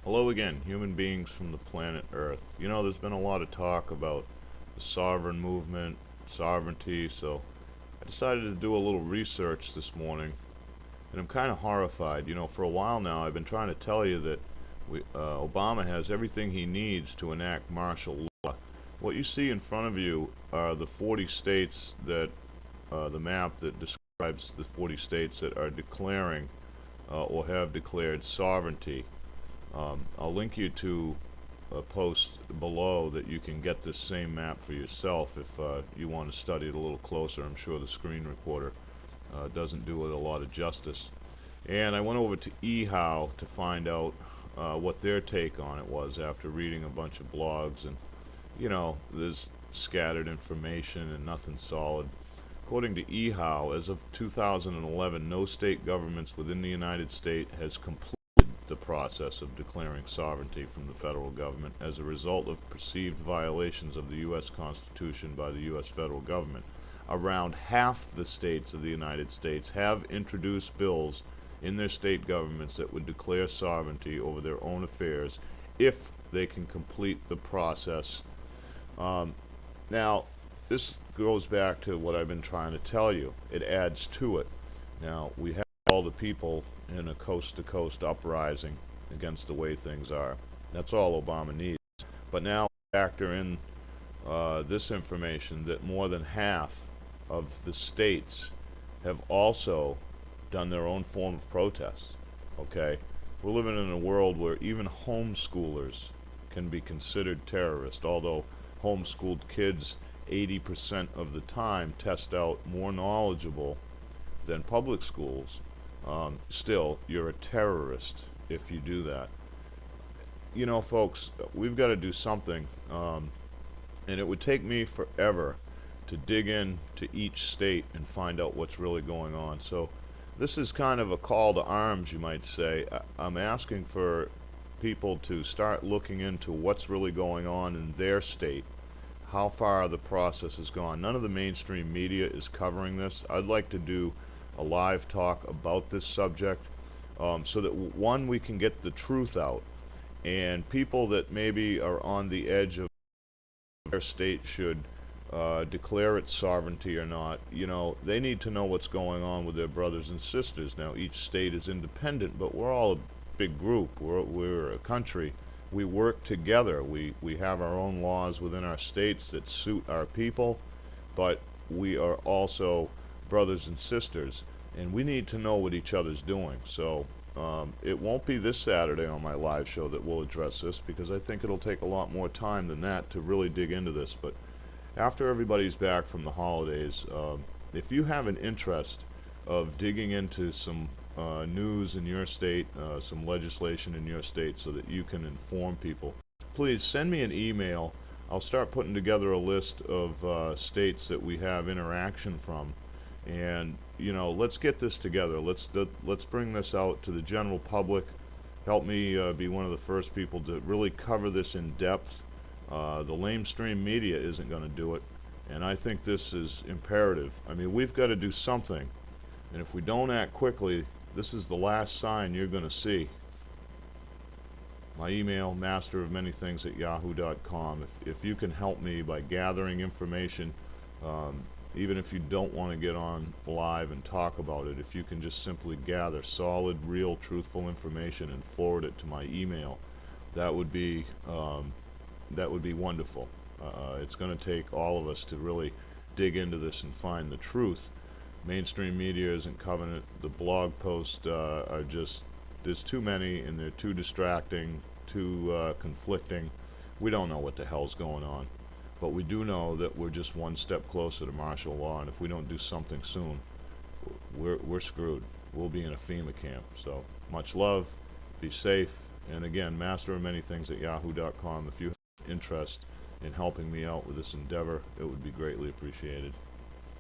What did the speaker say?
Hello again, human beings from the planet Earth. You know, there's been a lot of talk about the sovereign movement, sovereignty, so I decided to do a little research this morning, and I'm kind of horrified. You know, for a while now, I've been trying to tell you that Obama has everything he needs to enact martial law. What you see in front of you are the 40 states that, the map that describes the 40 states that are declaring or have declared sovereignty. I'll link you to a post below that you can get this same map for yourself if you want to study it a little closer. I'm sure the screen recorder doesn't do it a lot of justice. And I went over to eHow to find out what their take on it was after reading a bunch of blogs. And, you know, there's scattered information and nothing solid. According to eHow, as of 2011, no state governments within the United States has completed the process of declaring sovereignty from the federal government as a result of perceived violations of the U.S. Constitution by the U.S. federal government. Around half the states of the United States have introduced bills in their state governments that would declare sovereignty over their own affairs if they can complete the process. Now, this goes back to what I've been trying to tell you. It adds to it. Now, we have all the people in a coast-to-coast uprising against the way things are. That's all Obama needs. But now factor in this information that more than half of the states have also done their own form of protest. Okay? We're living in a world where even homeschoolers can be considered terrorists, although homeschooled kids 80% of the time test out more knowledgeable than public schools. Still, you're a terrorist if you do that. You know, folks, we've got to do something, and it would take me forever to dig into each state and find out what's really going on. So this is kind of a call to arms, you might say. I'm asking for people to start looking into what's really going on in their state, how far the process has gone. None of the mainstream media is covering this. I'd like to do a live talk about this subject so that one, we can get the truth out, and people that maybe are on the edge of their state should declare its sovereignty or not. You know, they need to know what's going on with their brothers and sisters. Now, each state is independent, but we're all a big group. We're a country. We work together. We have our own laws within our states that suit our people, but we are also brothers and sisters, and we need to know what each other's doing. So it won't be this Saturday on my live show that we'll address this, because I think it'll take a lot more time than that to really dig into this. But after everybody's back from the holidays, if you have an interest of digging into some news in your state, some legislation in your state, so that you can inform people, please send me an email. I'll start putting together a list of states that we have interaction from, and you know, let's get this together. Let's bring this out to the general public. Help me be one of the first people to really cover this in depth. The lamestream media isn't going to do it, and I think this is imperative. I mean, we've got to do something, and if we don't act quickly, this is the last sign you're going to see. My email, masterofmanythings@yahoo.com. If you can help me by gathering information, even if you don't want to get on live and talk about it, if you can just simply gather solid, real, truthful information and forward it to my email, that would be wonderful. It's going to take all of us to really dig into this and find the truth. Mainstream media isn't covering it. The blog posts are just, there's too many, and they're too distracting, too conflicting. We don't know what the hell's going on, but we do know that we're just one step closer to martial law, and if we don't do something soon, we're screwed. We'll be in a FEMA camp. So much love, be safe, and again, masterofmanythings@yahoo.com. If you have interest in helping me out with this endeavor, it would be greatly appreciated.